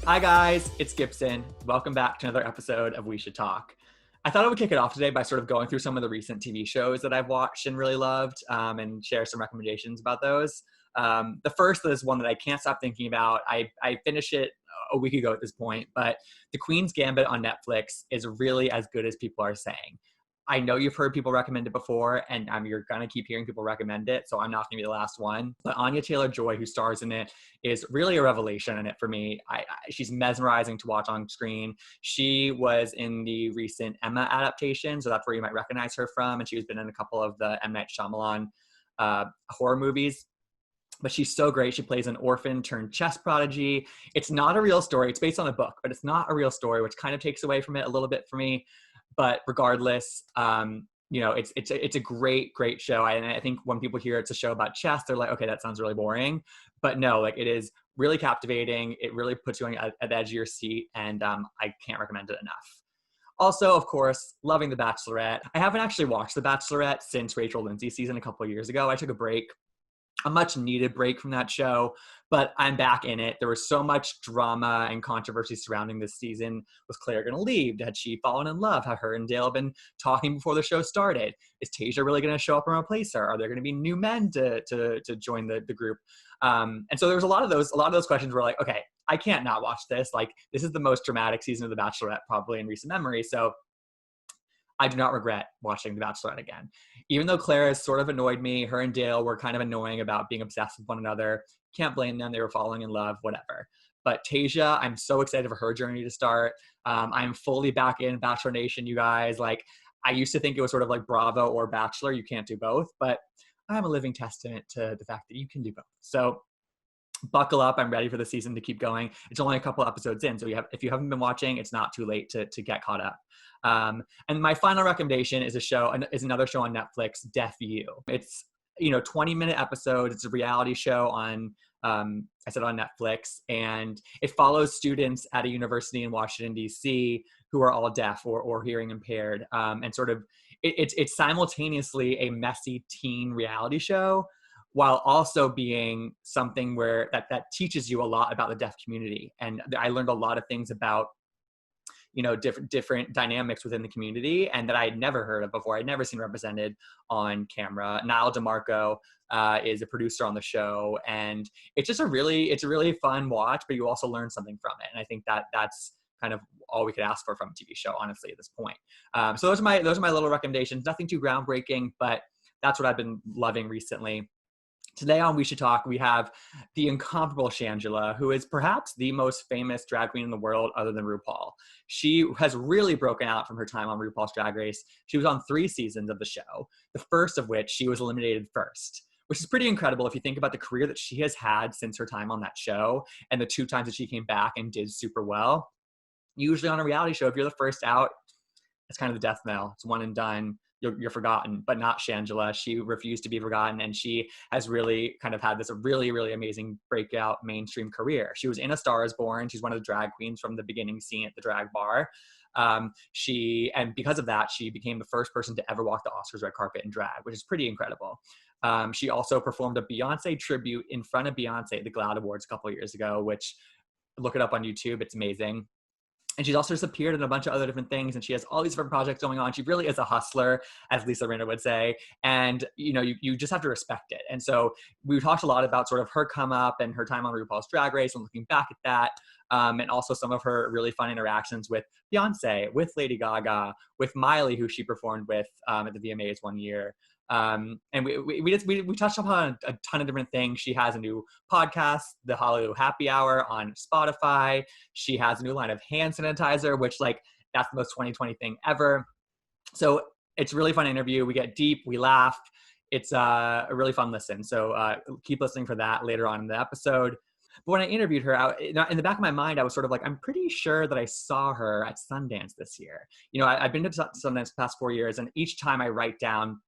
Hi guys, it's Gibson. Welcome back to another episode of We Should Talk. I thought I would kick it off today by sort of going through some of the recent TV shows that I've watched and really loved, and share some recommendations about those. The first is one that I can't stop thinking about. I finished it a week ago at this point, but The Queen's Gambit on Netflix is really as good as people are saying. I know you've heard people recommend it before, and you're going to keep hearing people recommend it, so I'm not going to be the last one. But Anya Taylor-Joy, who stars in it, is really a revelation in it for me. She's mesmerizing to watch on screen. She was in the recent Emma adaptation, so that's where you might recognize her from, and she's been in a couple of the M. Night Shyamalan horror movies. But she's so great. She plays an orphan turned chess prodigy. It's not a real story. It's based on a book, but it's not a real story, which kind of takes away from it a little bit for me. But regardless, it's a great show. I think when people hear it's a show about chess, they're like, okay, that sounds really boring. But no, like it is really captivating. It really puts you at the edge of your seat, and I can't recommend it enough. Also, of course, loving The Bachelorette. I haven't actually watched The Bachelorette since Rachel Lindsay's season a couple of years ago. I took a break, a much needed break from that show, but I'm back in it. There was so much drama and controversy surrounding this season. Was Claire going to leave? Had she fallen in love? Have her and Dale been talking before the show started? Is Tasia really going to show up and replace her? Are there going to be new men to join the group? And so there was a lot of those questions were like, okay, I can't not watch this. Like, this is the most dramatic season of The Bachelorette probably in recent memory. So I do not regret watching The Bachelorette again. Even though Claire has sort of annoyed me, her and Dale were kind of annoying about being obsessed with one another. Can't blame them. They were falling in love, whatever. But Tasia, I'm so excited for her journey to start. I'm fully back in Bachelor Nation, you guys. Like, I used to think it was sort of like Bravo or Bachelor. You can't do both. But I'm a living testament to the fact that you can do both. So buckle up. I'm ready for the season to keep going. It's only a couple episodes in, so if you haven't been watching, it's not too late to get caught up. And my final recommendation is another show on Netflix, Deaf You. It's 20-minute episodes. It's a reality show on on Netflix, and it follows students at a university in Washington D.C. who are all deaf or hearing impaired, and sort of it's simultaneously a messy teen reality show, while also being something where that teaches you a lot about the deaf community. And I learned a lot of things about different dynamics within the community, and that I had never heard of before. I'd never seen represented on camera. Niall DeMarco is a producer on the show, and it's a really fun watch, but you also learn something from it. And I think that's kind of all we could ask for from a TV show, honestly, at this point. So those are my little recommendations. Nothing too groundbreaking, but that's what I've been loving recently. Today on We Should Talk, we have the incomparable Shangela, who is perhaps the most famous drag queen in the world other than RuPaul. She has really broken out from her time on RuPaul's Drag Race. She was on 3 seasons of the show, the first of which she was eliminated first, which is pretty incredible if you think about the career that she has had since her time on that show and the 2 times that she came back and did super well. Usually on a reality show, if you're the first out, it's kind of the death knell. It's one and done. You're forgotten, but not Shangela. She refused to be forgotten, and she has really kind of had this really, really amazing breakout mainstream career. She was in A Star Is Born. She's one of the drag queens from the beginning scene at the drag bar. And because of that, she became the first person to ever walk the Oscars red carpet in drag, which is pretty incredible. She also performed a Beyoncé tribute in front of Beyoncé at the GLAAD Awards a couple of years ago, which, look it up on YouTube. It's amazing. And she's also just appeared in a bunch of other different things, and she has all these different projects going on. She really is a hustler, as Lisa Rinna would say. And, you just have to respect it. And so we talked a lot about sort of her come up and her time on RuPaul's Drag Race and looking back at that. And also some of her really fun interactions with Beyoncé, with Lady Gaga, with Miley, who she performed with at the VMAs one year. And we touched upon a ton of different things. She has a new podcast, The Hollywood Happy Hour, on Spotify. She has a new line of hand sanitizer, which, like, that's the most 2020 thing ever. So it's a really fun interview. We get deep, we laugh. It's a really fun listen. So keep listening for that later on in the episode. But when I interviewed her, in the back of my mind, I was sort of like, I'm pretty sure that I saw her at Sundance this year. I've been to Sundance the past 4 years, and each time I write down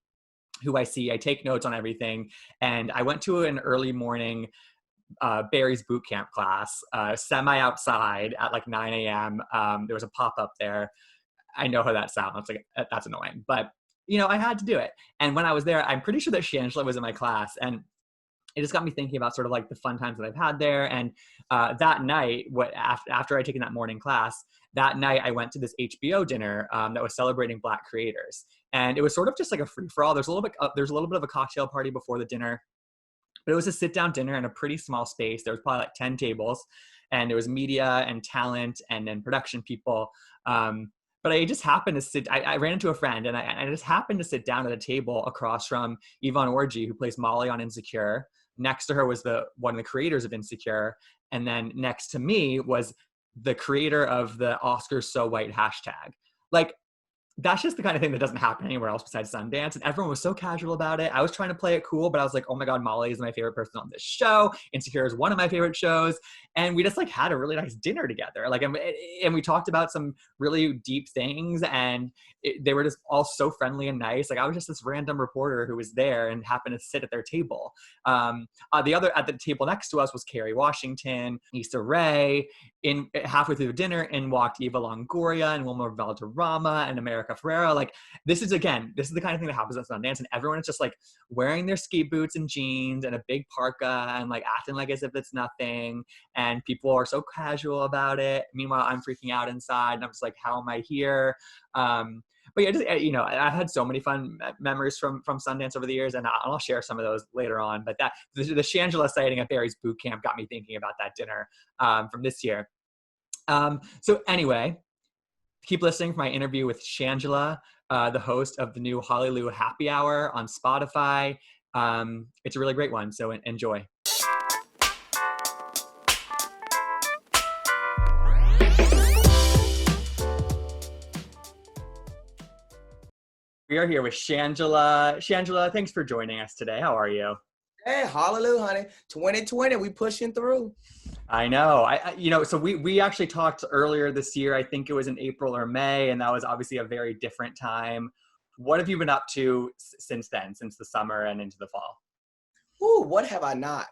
who I see, I take notes on everything. And I went to an early morning Barry's boot camp class, semi outside at like 9 a.m. There was a pop-up there. I know how that sounds. Like, that's annoying, but I had to do it. And when I was there, I'm pretty sure that Shangela was in my class. And it just got me thinking about sort of like the fun times that I've had there. And that night, after I'd taken that morning class, that night I went to this HBO dinner that was celebrating Black creators. And it was sort of just like a free for all. There's a little bit of a cocktail party before the dinner, but it was a sit down dinner in a pretty small space. There was probably like 10 tables, and there was media and talent and then production people. But I just happened to I ran into a friend, and I just happened to sit down at a table across from Yvonne Orji, who plays Molly on Insecure. Next to her was one of the creators of Insecure. And then next to me was the creator of the Oscars So White hashtag. Like, that's just the kind of thing that doesn't happen anywhere else besides Sundance. And everyone was so casual about it. I was trying to play it cool, but I was like, oh my God, Molly is my favorite person on this show. Insecure is one of my favorite shows. And we just like had a really nice dinner together. Like, and we talked about some really deep things, and they were just all so friendly and nice. Like, I was just this random reporter who was there and happened to sit at their table. At the table next to us was Kerry Washington, Issa Rae. Halfway through the dinner, in walked Eva Longoria and Wilmer Valderrama and America Ferrera. Like, this is the kind of thing that happens at Sundance, and everyone is just like wearing their ski boots and jeans and a big parka and like acting like as if it's nothing. And people are so casual about it. Meanwhile, I'm freaking out inside, and I'm just like, how am I here? But yeah, just, I've had so many fun memories from Sundance over the years, and I'll share some of those later on. But the Shangela sighting at Barry's boot camp got me thinking about that dinner from this year. So anyway, keep listening for my interview with Shangela, the host of the new Hallelujah Happy Hour on Spotify. It's a really great one, so enjoy. We are here with Shangela. Shangela, thanks for joining us today. How are you? Hey, hallelujah, honey. 2020, we pushing through. I know. So we actually talked earlier this year. I think it was in April or May, and that was obviously a very different time. What have you been up to since then, since the summer and into the fall? Ooh, what have I not?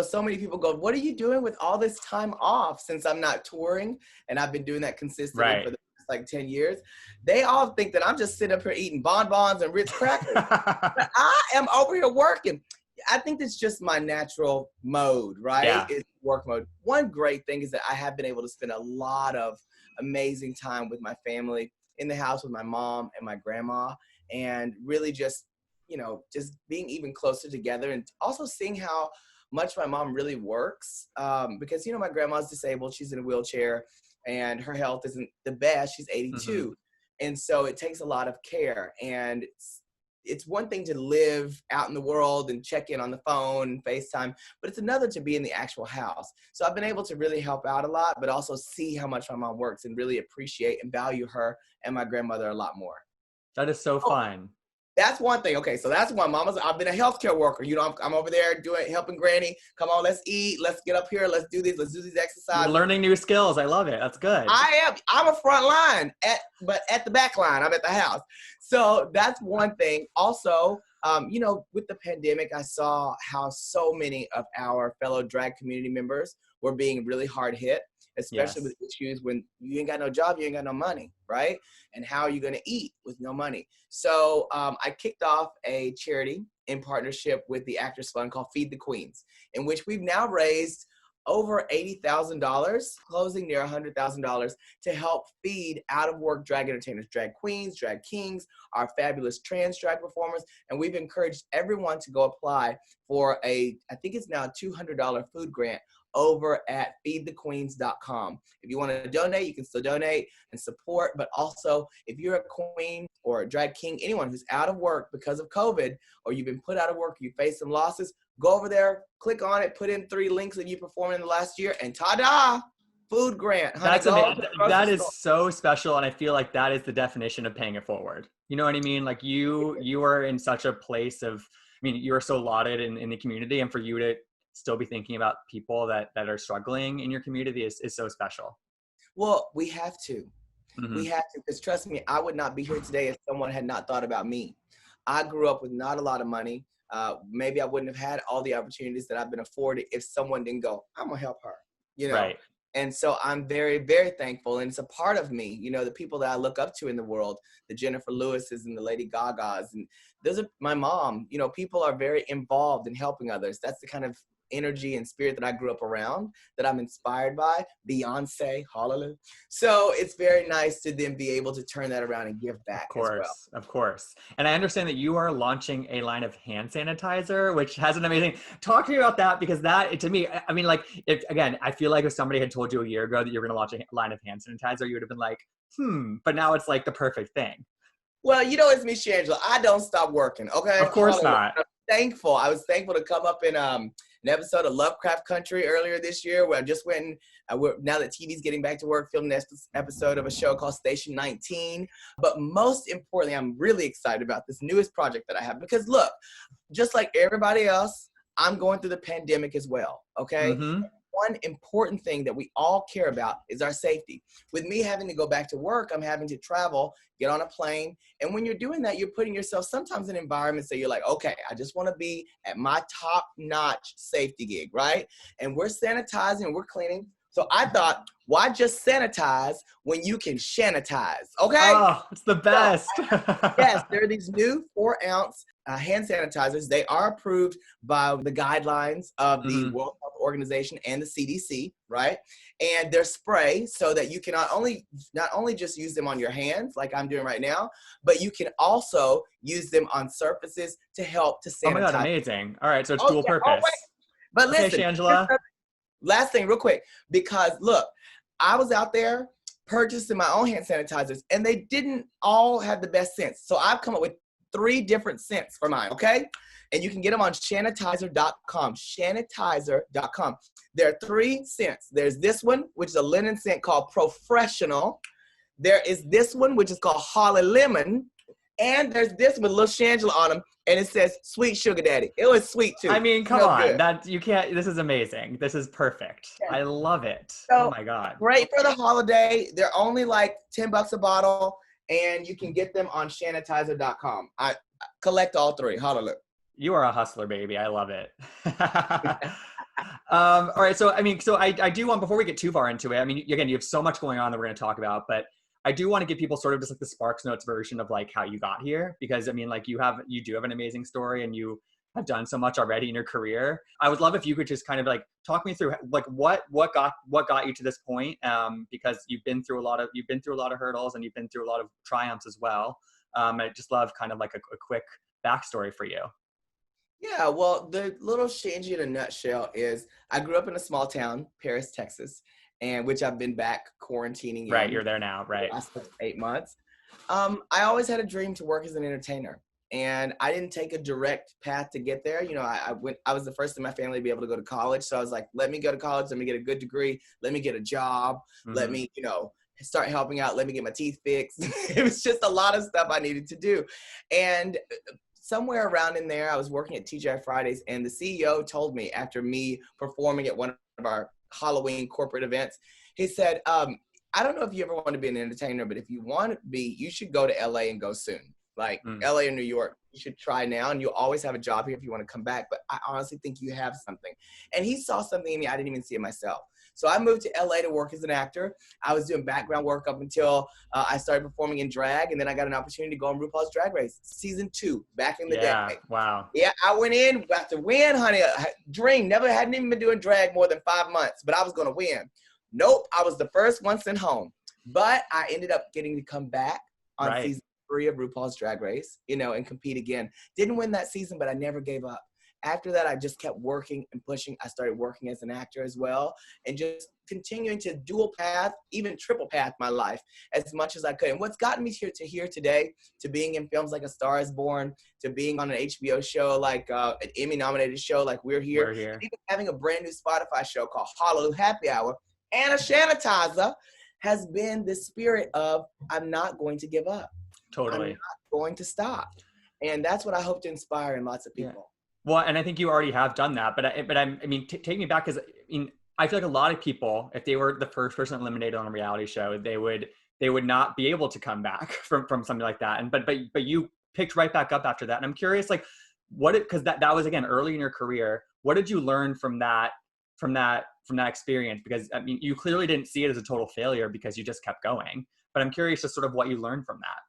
So many people go, what are you doing with all this time off since I'm not touring? And I've been doing that consistently for the past like 10 years. They all think that I'm just sitting up here eating bonbons and Ritz crackers. But I am over here working. I think that's just my natural mode, right? Yeah. It's work mode. One great thing is that I have been able to spend a lot of amazing time with my family in the house with my mom and my grandma, and really just being even closer together, and also seeing how much my mom really works. Because, my grandma's disabled. She's in a wheelchair and her health isn't the best. She's 82. Mm-hmm. And so it takes a lot of care, and it's one thing to live out in the world and check in on the phone and FaceTime, but it's another to be in the actual house. So I've been able to really help out a lot, but also see how much my mom works and really appreciate and value her and my grandmother a lot more. That is so fun. That's one thing. Okay, so that's one. I've been a healthcare worker. I'm over there helping Granny. Come on, let's eat. Let's get up here. Let's do this. Let's do these exercises. You're learning new skills. I love it. That's good. I am. I'm a front line, but at the back line, I'm at the house. So that's one thing. Also, with the pandemic, I saw how so many of our fellow drag community members were being really hard hit, especially with issues when you ain't got no job, you ain't got no money, right? And how are you going to eat with no money? So I kicked off a charity in partnership with the Actors Fund called Feed the Queens, in which we've now raised over $80,000, closing near $100,000 to help feed out-of-work drag entertainers, drag queens, drag kings, our fabulous trans drag performers. And we've encouraged everyone to go apply for I think it's now a $200 food grant over at feedthequeens.com. If you want to donate, you can still donate and support. But also, if you're a queen or a drag king, anyone who's out of work because of COVID, or you've been put out of work, you face some losses, go over there, click on it, put in 3 links that you performed in the last year, and ta-da! Food grant. That's amazing. That is so special, and I feel like that is the definition of paying it forward. You know what I mean? Like you are in such a place of, you are so lauded in the community, and for you to still be thinking about people that are struggling in your community is so special. Well, we have to. Mm-hmm. We have to, because trust me, I would not be here today if someone had not thought about me. I grew up with not a lot of money. Maybe I wouldn't have had all the opportunities that I've been afforded if someone didn't go, I'm gonna help her. Right. And so I'm very, very thankful. And it's a part of me, you know, the people that I look up to in the world, the Jennifer Lewises and the Lady Gagas. And those are my mom, you know, people are very involved in helping others. That's the kind of energy and spirit that I grew up around, that I'm inspired by. Beyoncé, hallelujah. So it's very nice to then be able to turn that around and give back as well. Of course. And I understand that you are launching a line of hand sanitizer, which has an amazing, talk to me about that, because that, to me, I mean, like, if, again, I feel like if somebody had told you a year ago that you were going to launch a line of hand sanitizer, you would have been like, but now it's like the perfect thing. Well, you know, it's me, Shangela. I don't stop working, okay? Of course not. I'm thankful. I was thankful to come up in an episode of Lovecraft Country earlier this year, where I just went and now that TV's getting back to work, filmed an episode of a show called Station 19. But most importantly, I'm really excited about this newest project that I have, because look, just like everybody else, I'm going through the pandemic as well, okay? Mm-hmm. One important thing that we all care about is our safety. With me having to go back to work, I'm having to travel, get on a plane. And when you're doing that, you're putting yourself sometimes in environments that you're like, okay, I just want to be at my top-notch safety gig, right? And we're sanitizing, we're cleaning. So I thought, why just sanitize when you can shanitize, okay? Oh, it's the best. So, yes, there are these new 4-ounce hand sanitizers. They are approved by the guidelines of the World Health Organization and the CDC, right? And they're spray, so that you can not only just use them on your hands like I'm doing right now, but you can also use them on surfaces to help to sanitize. Oh my God, amazing. All right, so it's dual purpose. Oh, but listen, okay, Shangela. Last thing real quick, because look, I was out there purchasing my own hand sanitizers, and they didn't all have the best scents. So I've come up with 3 different scents for mine, okay? And you can get them on shanitizer.com, shanitizer.com. There are 3 scents. There's this one, which is a linen scent called Professional. There is this one, which is called Holly Lemon. And there's this with little Shangela on them, and it says Sweet Sugar Daddy. It was sweet too. I mean, come on, that you can't. This is amazing. This is perfect. Yeah. I love it. So, oh my God. Great for the holiday. They're only like $10 a bottle, and you can get them on shanitizer.com. I collect all 3. Hallelujah. You are a hustler, baby. I love it. All right. So, I mean, I do want, before we get too far into it, I mean, again, you have so much going on that we're going to talk about, but I do want to give people sort of just like the Sparks Notes version of like how you got here, because I mean, like you do have an amazing story, and you have done so much already in your career. I would love if you could just kind of like talk me through like what got you to this point, because you've been through a lot of hurdles, and you've been through a lot of triumphs as well. I just love kind of like a quick backstory for you. Yeah, well, the little Shangy in a nutshell is I grew up in a small town, Paris, Texas, and which I've been back quarantining. Right, you're there now, right? The last 8 months. I always had a dream to work as an entertainer, and I didn't take a direct path to get there. You know, I was the first in my family to be able to go to college, so I was like, let me go to college, let me get a good degree, let me get a job, let me, you know, start helping out, let me get my teeth fixed. It was just a lot of stuff I needed to do, and somewhere around in there, I was working at TGI Fridays, and the CEO told me after me performing at one of our Halloween corporate events, he said, I don't know if you ever want to be an entertainer, but if you want to be, you should go to LA and go soon. Like LA or New York, you should try now, and you'll always have a job here if you want to come back. But I honestly think you have something. And he saw something in me, I didn't even see it myself. So I moved to LA to work as an actor. I was doing background work up until I started performing in drag, and then I got an opportunity to go on RuPaul's Drag Race, season 2, back in the day. Wow. Yeah, I went in, got to win, honey. Dream, hadn't even been doing drag more than 5 months, but I was gonna win. Nope, I was the first one sent home. But I ended up getting to come back on season 3 of RuPaul's Drag Race, you know, and compete again. Didn't win that season, but I never gave up. After that, I just kept working and pushing. I started working as an actor as well, and just continuing to dual path, even triple path my life as much as I could. And what's gotten me here today, to being in films like A Star Is Born, to being on an HBO show like an Emmy-nominated show like We're Here, and even having a brand new Spotify show called Hallelujah Happy Hour, and a Shanitizer, has been the spirit of I'm not going to give up. Totally. I'm not going to stop. And that's what I hope to inspire in lots of people. Yeah. Well, and I think you already have done that, but I mean, take me back, because I feel like a lot of people, if they were the first person eliminated on a reality show, they would not be able to come back from something like that. And but you picked right back up after that. And I'm curious, like, because that was again early in your career. What did you learn from that from that experience? Because I mean, you clearly didn't see it as a total failure because you just kept going. But I'm curious to sort of what you learned from that.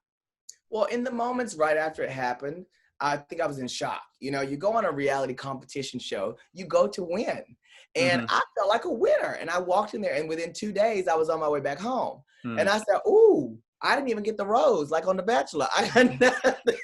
Well, in the moments right after it happened, I think I was in shock. You know, you go on a reality competition show, you go to win. And Mm-hmm. I felt like a winner. And I walked in there, and within 2 days, I was on my way back home. Mm. And I said, ooh, I didn't even get the rose like on The Bachelor. I got nothing.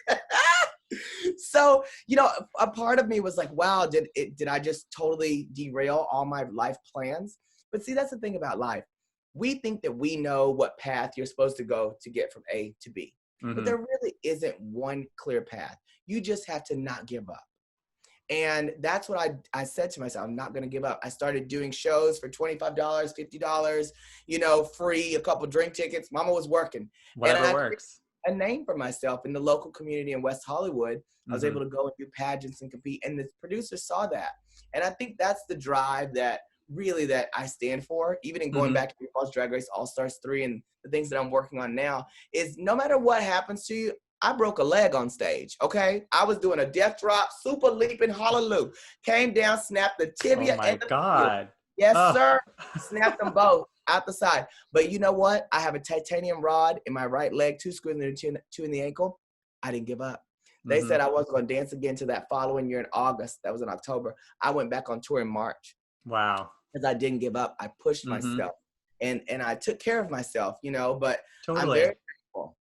So, you know, a part of me was like, wow, did I just totally derail all my life plans? But see, that's the thing about life. We think that we know what path you're supposed to go to get from A to B. But Mm-hmm. there really isn't one clear path. You just have to not give up. And that's what I said to myself. I'm not going to give up. I started doing shows for $25, $50, you know, free, a couple drink tickets. Mama was working. And Whatever I created works. a name for myself in the local community in West Hollywood. I was Mm-hmm. able to go and do pageants and compete. And the producers saw that. And I think that's the drive that really that I stand for, even in going Mm-hmm. back to RuPaul's Drag Race All-Stars 3 and the things that I'm working on now, is no matter what happens to you, I broke a leg on stage, okay? I was doing a death drop, super leaping, hallelujah. Came down, snapped the Oh tibia my and the heel. God. Yes, Oh. sir. Snapped them both out the side. But you know what? I have a titanium rod in my right leg, 2 screws in the two in the ankle. I didn't give up. They Mm-hmm. said I wasn't going to dance again to that following year in August. That was in October. I went back on tour in March Wow. because I didn't give up. I pushed Mm-hmm. myself and I took care of myself, you know, but I'm Totally. very thankful.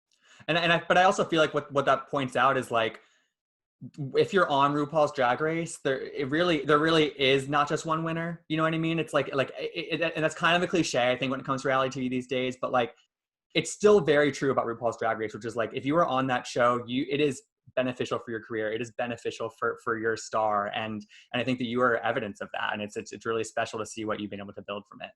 But I also feel like what that points out is like, if you're on RuPaul's Drag Race, there really is not just one winner. You know what I mean? It's like and that's kind of a cliche, I think, when it comes to reality TV these days. But like, it's still very true about RuPaul's Drag Race, which is like, if you are on that show, it is beneficial for your career. It is beneficial for your star, and I think that you are evidence of that. And it's really special to see what you've been able to build from it.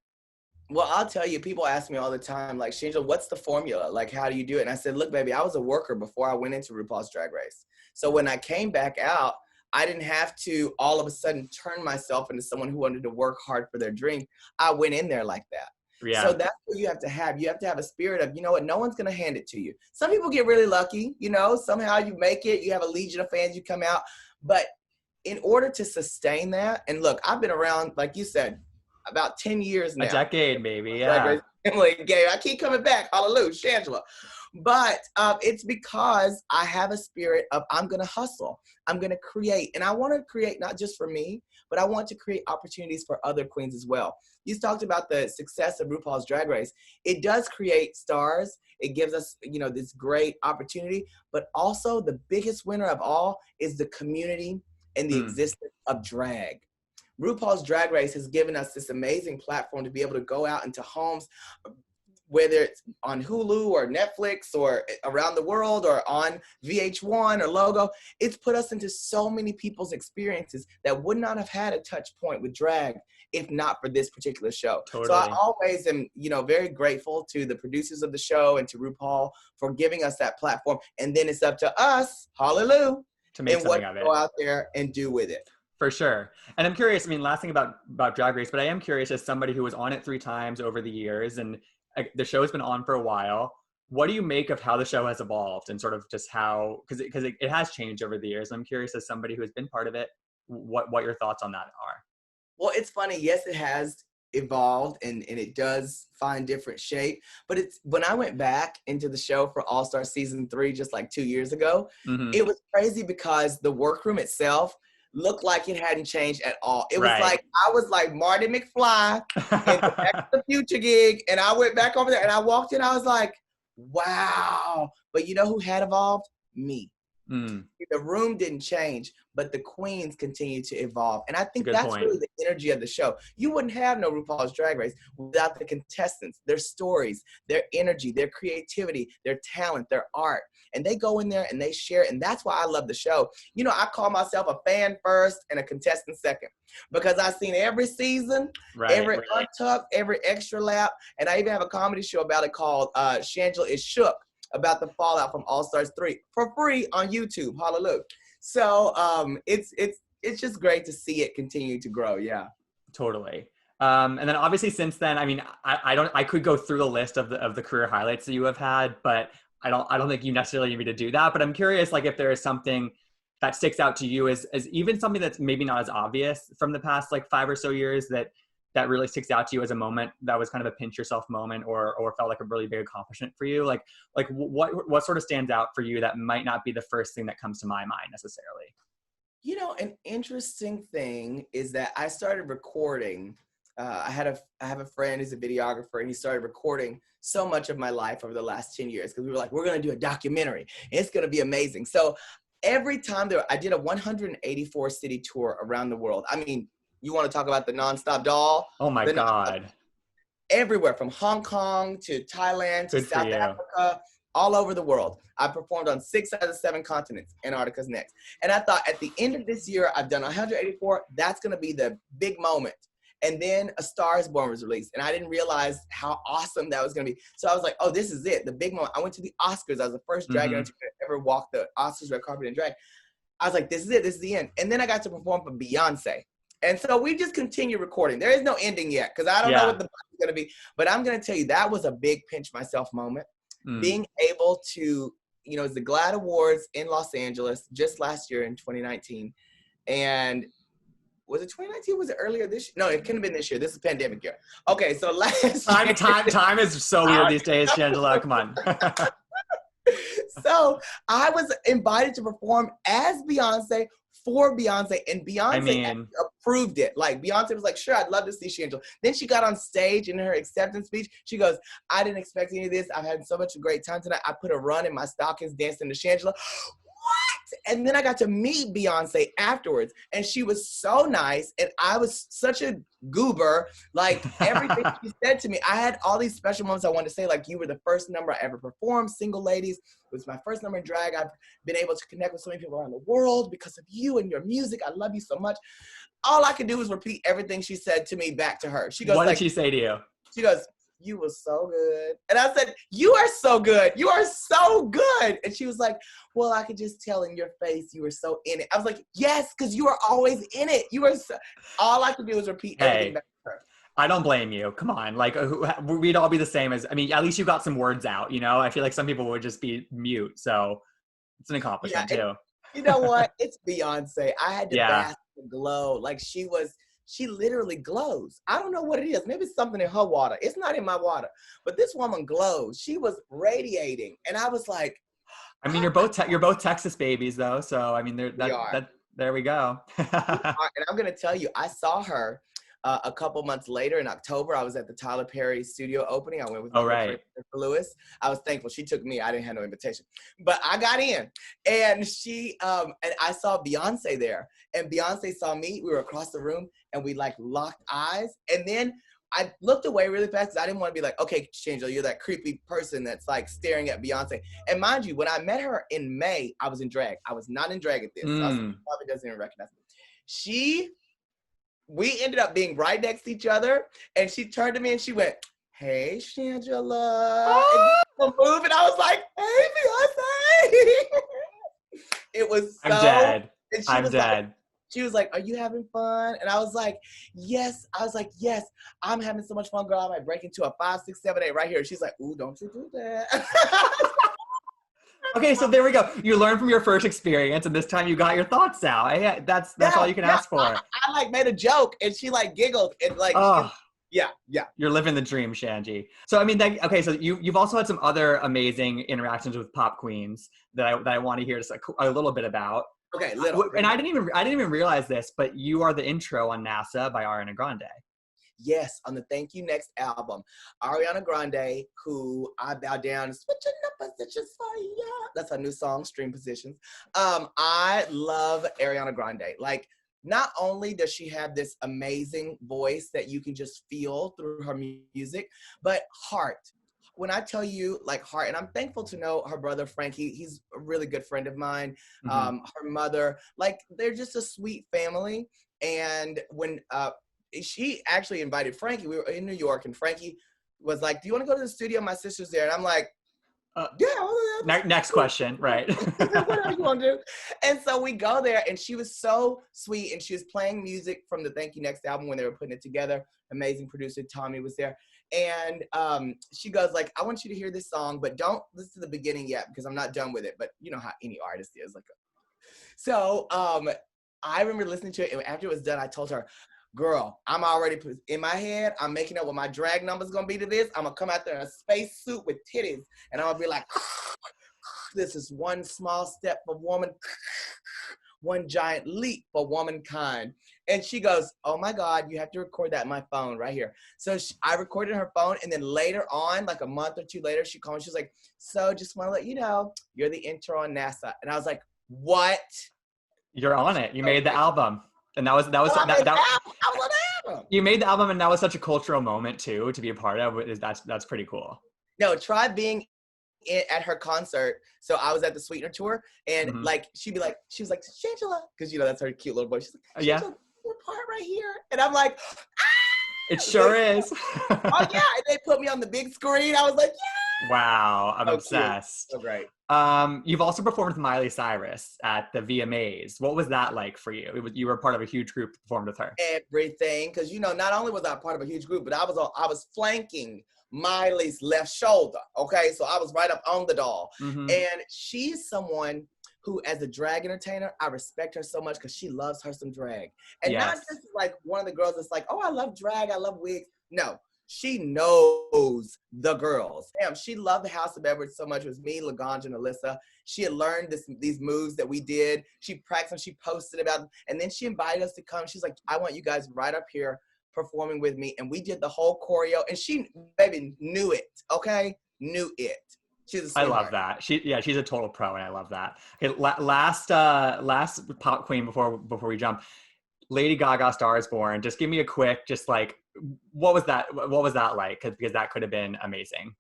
Well, I'll tell you, people ask me all the time, like, Shangela, what's the formula? Like, how do you do it? And I said, look, baby, I was a worker before I went into RuPaul's Drag Race. So when I came back out, I didn't have to all of a sudden turn myself into someone who wanted to work hard for their dream. I went in there like that. Yeah. So that's what you have to have. You have to have a spirit of, you know what, no one's going to hand it to you. Some people get really lucky, you know, somehow you make it, you have a legion of fans, you come out. But in order to sustain that, and look, I've been around, like you said, about 10 years now. A decade, maybe, Drag yeah. Race game. I keep coming back. Hallelujah, Shangela. But it's because I have a spirit of I'm going to hustle. I'm going to create. And I want to create not just for me, but I want to create opportunities for other queens as well. You talked about the success of RuPaul's Drag Race. It does create stars. It gives us, you know, this great opportunity. But also the biggest winner of all is the community and the existence of drag. RuPaul's Drag Race has given us this amazing platform to be able to go out into homes, whether it's on Hulu or Netflix or around the world or on VH1 or Logo. It's put us into so many people's experiences that would not have had a touch point with drag if not for this particular show. Totally. So I always am, you know, very grateful to the producers of the show and to RuPaul for giving us that platform. And then it's up to us, hallelujah, to make something of it. Go out there and do with it. For sure. And I'm curious, I mean, last thing about Drag Race, but I am curious, as somebody who was on it 3 times over the years, and the show has been on for a while, what do you make of how the show has evolved and sort of just how, because it has changed over the years. I'm curious, as somebody who has been part of it, what your thoughts on that are. Well, it's funny. Yes, it has evolved and it does find different shape. But it's when I went back into the show for All-Star Season 3 just like 2 years ago, it was crazy because the workroom itself looked like it hadn't changed at all. It was like, I was like Marty McFly in the Back to the Future gig, and I went back over there and I walked in, I was like, wow. But you know who had evolved? Me. The room didn't change, but the queens continue to evolve. And I think that's really the energy of the show. You wouldn't have no RuPaul's Drag Race without the contestants, their stories, their energy, their creativity, their talent, their art. And they go in there and they share. And that's why I love the show. You know, I call myself a fan first and a contestant second because I've seen every season, every untucked, every extra lap. And I even have a comedy show about it called Shangela is Shook, about the fallout from All Stars 3 for free on YouTube. Hallelujah. So it's just great to see it continue to grow. Yeah. Totally. And then obviously since then, I mean, I could go through the list of the career highlights that you have had, but I don't think you necessarily need me to do that. But I'm curious, like, if there is something that sticks out to you as even something that's maybe not as obvious from the past like 5 or so years that really sticks out to you as a moment that was kind of a pinch yourself moment or felt like a really big accomplishment for you? Like what sort of stands out for you that might not be the first thing that comes to my mind necessarily? You know, an interesting thing is that I started recording. I have a friend who's a videographer, and he started recording so much of my life over the last 10 years because we were like, we're going to do a documentary. It's going to be amazing. So every time I did a 184 city tour around the world. I mean, you want to talk about the nonstop doll? Oh my God. Everywhere from Hong Kong to Thailand to Good for South you. Africa, all over the world. I performed on 6 out of the 7 continents. Antarctica's next. And I thought at the end of this year, I've done 184. That's going to be the big moment. And then A Star Is Born was released. And I didn't realize how awesome that was going to be. So I was like, oh, this is it. The big moment. I went to the Oscars. I was the first drag entertainer to ever walk the Oscars red carpet in drag. I was like, this is it. This is the end. And then I got to perform for Beyoncé. And so we just continue recording. There is no ending yet because I don't know what the body's going to be. But I'm going to tell you, that was a big pinch myself moment. Being able to, you know, it's the GLAAD Awards in Los Angeles just last year in 2019. And was it 2019? Was it earlier this year? No, it couldn't have been this year. This is pandemic year. Okay, so last year. Time is so weird these days, Shangela. Come on. So I was invited to perform as Beyonce for Beyonce, and Beyonce approved it. Like, Beyonce was like, sure, I'd love to see Shangela. Then she got on stage in her acceptance speech. She goes, I didn't expect any of this. I've had so much a great time tonight. I put a run in my stockings dancing to Shangela. What? And then I got to meet Beyonce afterwards, and she was so nice, and I was such a goober. Like, everything she said to me, I had all these special moments I wanted to say, like, you were the first number I ever performed, Single Ladies. It was my first number in drag. I've been able to connect with so many people around the world because of you and your music. I love you so much. All I could do was repeat everything she said to me back to her. She goes, what did she say to you? She goes, you were so good. And I said, you are so good. You are so good. And she was like, well, I could just tell in your face you were so in it. I was like, yes, because you are always in it. You are so. All I could do was repeat everything back to her. I don't blame you. Come on. Like, we'd all be the same as, I mean, at least you got some words out, you know? I feel like some people would just be mute. So it's an accomplishment too. You know what? It's Beyonce. I had to bask and glow. Like, she literally glows. I don't know what it is. Maybe it's something in her water. It's not in my water. But this woman glows. She was radiating. And I was like, I mean, you're both Texas babies though. So, I mean, there we go. And I'm going to tell you, I saw her a couple months later in October. I was at the Tyler Perry studio opening. I went with my friend Lewis. I was thankful. She took me. I didn't have no invitation, but I got in, and she and I saw Beyonce there, and Beyonce saw me. We were across the room, and we like locked eyes, and then I looked away really fast because I didn't want to be like, okay, Shangela, you're that creepy person that's like staring at Beyonce. And mind you, when I met her in May, I was in drag. I was not in drag at this. So probably doesn't even recognize me. We ended up being right next to each other, and she turned to me and she went, hey, Shangela. And move, and I was like, hey, Beyonce. It was so. I'm dead. I'm dead. She was like, are you having fun? And I was like, yes. I was like, yes, I'm having so much fun, girl. I might break into a 5, 6, 7, 8 right here. She's like, ooh, don't you do that. Okay, so there we go. You learned from your first experience, and this time you got your thoughts out. That's all you can ask for. I like made a joke, and she like giggled, and like, yeah. You're living the dream, Shanji. So I mean, okay, so you've also had some other amazing interactions with pop queens that I want to hear just a little bit about. Okay, little. And I didn't even realize this, but you are the intro on NASA by Ariana Grande. Yes, on the Thank You Next album. Ariana Grande, who I bow down, switching up positions for you. That's her new song, Stream Positions. I love Ariana Grande. Like, not only does she have this amazing voice that you can just feel through her music, but heart. When I tell you, like, heart, and I'm thankful to know her brother, Frank, he's a really good friend of mine. Her mother, like, they're just a sweet family. And when she actually invited Frankie. We were in New York, and Frankie was like, do you want to go to the studio? My sister's there. And I'm like, yeah. Next question, right. Whatever you want to do. And so we go there, and she was so sweet, and she was playing music from the Thank You Next album when they were putting it together. Amazing producer Tommy was there. And she goes like, I want you to hear this song, but don't listen to the beginning yet because I'm not done with it. But you know how any artist is. Like, So I remember listening to it, and after it was done, I told her, girl, I'm already in my head, I'm making up what my drag number's gonna be to this. I'm gonna come out there in a space suit with titties, and I'm gonna be like, this is one small step for woman, one giant leap for womankind. And she goes, oh my God, you have to record that on my phone right here. So I recorded her phone, and then later on, like a month or two later, she called me. She's like, so just want to let you know, you're the intro on NASA. And I was like, what? You're on it. You made the album. And that was I was on the album. you made the album, and that was such a cultural moment too to be a part of. That's pretty cool. No, try being at her concert. So I was at the Sweetener tour, and like she was like Shangela, because that's her cute little voice. She's like, yeah, your part right here, and I'm like, ah! It sure is. Oh yeah, and they put me on the big screen. I was like, yeah. Wow, I'm obsessed. So great. You've also performed with Miley Cyrus at the VMAs. What was that like for you? You were part of a huge group, performed with her. Everything, because not only was I part of a huge group, but I was flanking Miley's left shoulder. Okay, so I was right up on the doll, and she's someone who, as a drag entertainer, I respect her so much because she loves her some drag, and not just like one of the girls that's like, oh, I love drag, I love wigs. No. She knows the girls. Damn, she loved the House of Edwards so much. It was me, Laganja, and Alyssa. She had learned these moves that we did. She practiced them. She posted about them. And then she invited us to come. She's like, I want you guys right up here performing with me. And we did the whole choreo. And she, baby, knew it, okay? Knew it. She's a sweetheart. I love that. She's a total pro, and I love that. Okay, last pop queen before we jump. Lady Gaga, Star is Born. Just give me a quick, just like, what was that like? Because that could have been amazing.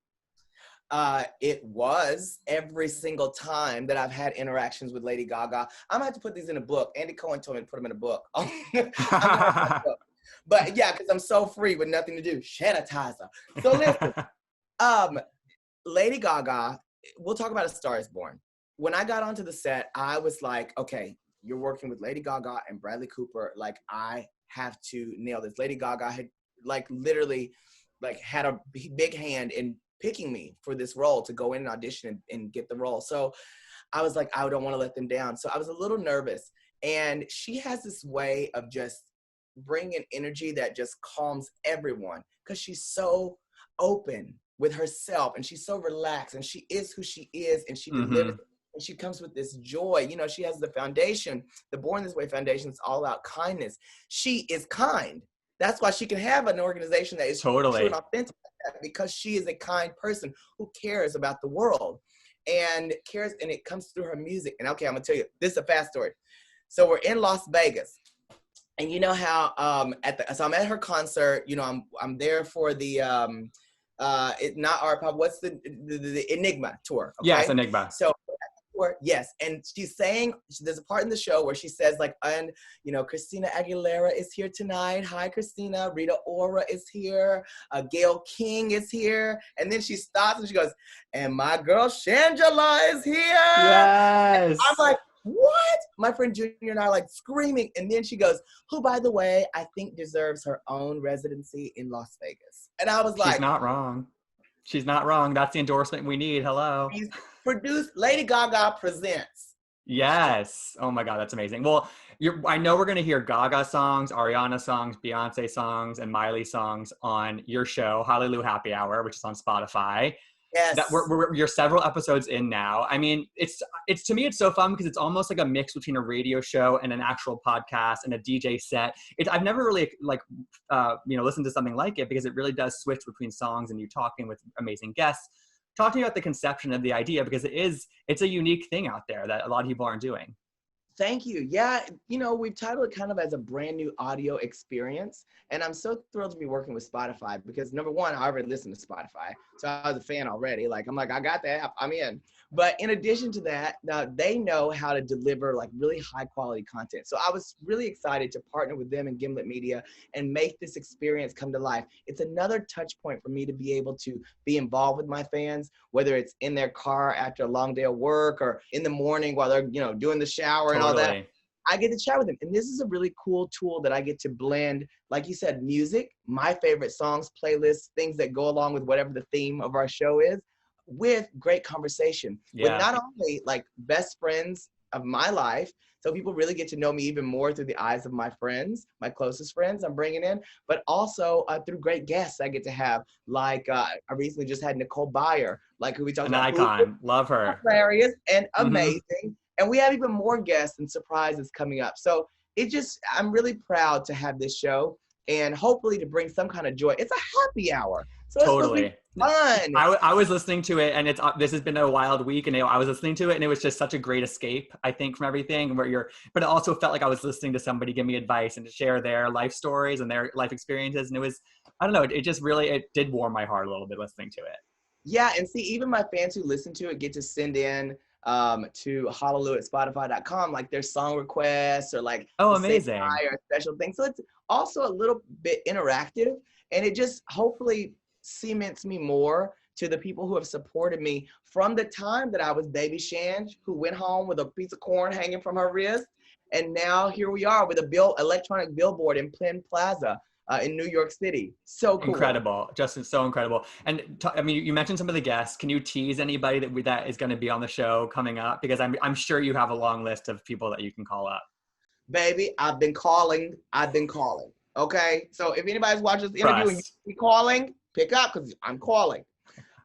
It was every single time that I've had interactions with Lady Gaga. I'm gonna have to put these in a book. Andy Cohen told me to put them in a book. But yeah, because I'm so free with nothing to do. Sanitizer. So listen, Lady Gaga, we'll talk about A Star is Born. When I got onto the set, I was like, okay, you're working with Lady Gaga and Bradley Cooper. Like, I have to nail this. Lady Gaga had literally had a big hand in picking me for this role to go in and audition and get the role. So I was like, I don't want to let them down. So I was a little nervous. And she has this way of just bringing energy that just calms everyone, because she's so open with herself and she's so relaxed and she is who she is, and she delivers. And she comes with this joy. She has the foundation, the Born This Way Foundation. It's all about kindness. She is kind. That's why she can have an organization that is totally true and authentic, because she is a kind person who cares about the world and cares, and it comes through her music. And okay, I'm gonna tell you, this is a fast story. So we're in Las Vegas, and you know how so I'm at her concert. I'm there for the not our pop. What's the Enigma tour? Okay? Yes, Enigma. So. Yes, and she's saying, there's a part in the show where she says and Christina Aguilera is here tonight. Hi, Christina. Rita Ora is here. Gayle King is here. And then she stops and she goes, and my girl Shangela is here. Yes. And I'm like, what? My friend Junior and I are like screaming. And then she goes, who, by the way, I think deserves her own residency in Las Vegas. And I was like, she's not wrong. She's not wrong. That's the endorsement we need. Hello. Produced Lady Gaga presents. Yes. Oh my God, that's amazing. Well, I know we're going to hear Gaga songs, Ariana songs, Beyonce songs, and Miley songs on your show, Hallelujah Happy Hour, which is on Spotify. Yes. You're several episodes in now. I mean, it's to me, it's so fun because it's almost like a mix between a radio show and an actual podcast and a DJ set. I've never really listened to something like it, because it really does switch between songs and you talking with amazing guests, talking about the conception of the idea, because it's a unique thing out there that a lot of people aren't doing. Thank you. Yeah, we've titled it kind of as a brand new audio experience. And I'm so thrilled to be working with Spotify, because number one, I already listened to Spotify. So I was a fan already. I'm like, I got the app, I'm in. But in addition to that, now they know how to deliver really high quality content. So I was really excited to partner with them and Gimlet Media and make this experience come to life. It's another touch point for me to be able to be involved with my fans, whether it's in their car after a long day of work or in the morning while they're, doing the shower and all that. I get to chat with them. And this is a really cool tool that I get to blend, like you said, music, my favorite songs, playlists, things that go along with whatever the theme of our show is, with great conversation. Yeah. With not only best friends of my life. So people really get to know me even more through the eyes of my friends, my closest friends I'm bringing in, but also through great guests I get to have. Like I recently just had Nicole Byer, like who we talked An about. icon. Love her. Hilarious and Mm-hmm. amazing. And we have even more guests and surprises coming up. So I'm really proud to have this show and hopefully to bring some kind of joy. It's a happy hour. So it's supposed to be fun. I was listening to it, and this has been a wild week, and I was listening to it, and it was just such a great escape, I think, from everything. But it also felt like I was listening to somebody give me advice and to share their life stories and their life experiences, and it was, I don't know, it did warm my heart a little bit listening to it. Yeah, and see, even my fans who listen to it get to send in to hallelujah@spotify.com like their song requests or like amazing or special things. So it's also a little bit interactive, and it just hopefully cements me more to the people who have supported me from the time that I was baby Shange, who went home with a piece of corn hanging from her wrist, and now here we are with a electronic billboard in Penn Plaza in New York City. So cool. Incredible. Justin, so incredible. And I mean, you mentioned some of the guests. Can you tease anybody that is going to be on the show coming up? Because I'm sure you have a long list of people that you can call up. Baby, I've been calling. Okay? So if anybody's watching this interview and you're calling, pick up because I'm calling.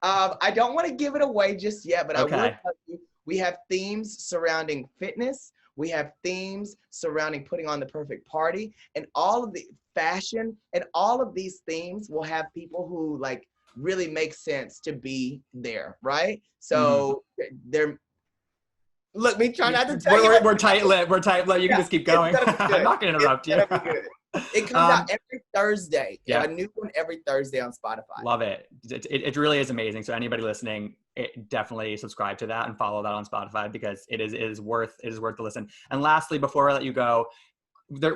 I don't want to give it away just yet, but okay. I will tell you, we have themes surrounding fitness. We have themes surrounding putting on the perfect party, and all of the fashion, and all of these themes will have people who like really make sense to be there, right? So they're, look, me trying not to tell you. We're tight-lipped. You can just keep going. I'm not going to interrupt you. It comes out every Thursday. Yeah. A new one every Thursday on Spotify. Love it. It really is amazing. So anybody listening, definitely subscribe to that and follow that on Spotify because it is worth the listen. And lastly, before I let you go,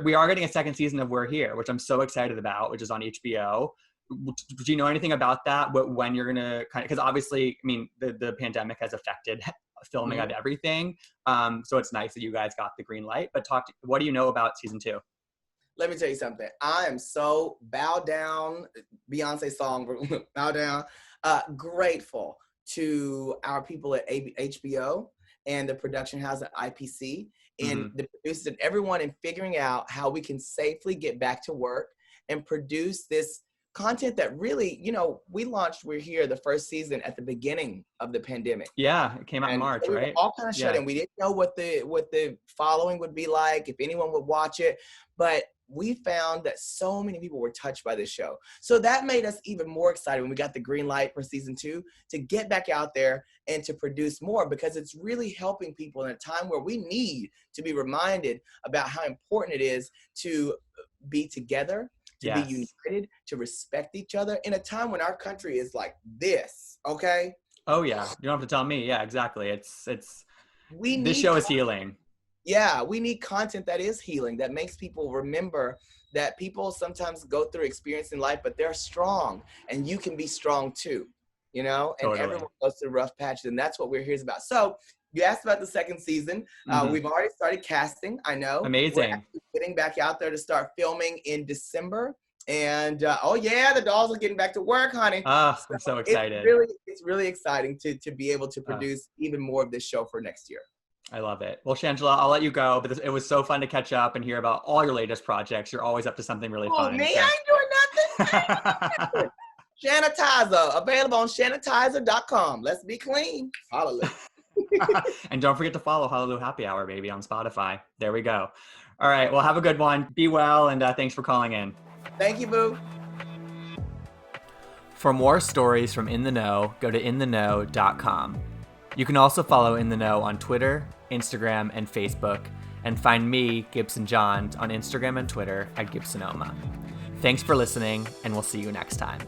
we are getting a second season of We're Here, which I'm so excited about, which is on HBO. Do you know anything about that? When you're gonna because obviously, I mean, the pandemic has affected filming of everything. So it's nice that you guys got the green light. But what do you know about season 2? Let me tell you something. I am so bow down, Beyonce song, bow down, grateful to our people at HBO and the production house at IPC and the producers and everyone in figuring out how we can safely get back to work and produce this content that really, we launched We're Here the first season at the beginning of the pandemic. Yeah, it came out in March, we right? Were all kind of shut in. We didn't know what the following would be like, if anyone would watch it, but we found that so many people were touched by this show. So that made us even more excited when we got the green light for season 2 to get back out there and to produce more, because it's really helping people in a time where we need to be reminded about how important it is to be together, to be united, to respect each other in a time when our country is like this, okay? Oh yeah, you don't have to tell me. Yeah, exactly. This show is healing. Yeah, we need content that is healing, that makes people remember that people sometimes go through experience in life, but they're strong, and you can be strong too, and everyone goes through rough patches, and that's what We're Here is about. So you asked about the second season. We've already started casting, I know. Amazing. We're getting back out there to start filming in December. And the dolls are getting back to work, honey. I'm so excited. It's really exciting to be able to produce even more of this show for next year. I love it. Well, Shangela, I'll let you go, but it was so fun to catch up and hear about all your latest projects. You're always up to something really fun. Me? I ain't doing nothing. Shanitizer, available on shanitizer.com. Let's be clean. Hallelujah. And don't forget to follow Hallelujah Happy Hour, baby, on Spotify. There we go. All right. Well, have a good one. Be well, and thanks for calling in. Thank you, boo. For more stories from In the Know, go to intheknow.com. You can also follow In the Know on Twitter, Instagram, and Facebook, and find me, Gibson Johns, on Instagram and Twitter at Gibsonoma. Thanks for listening, and we'll see you next time.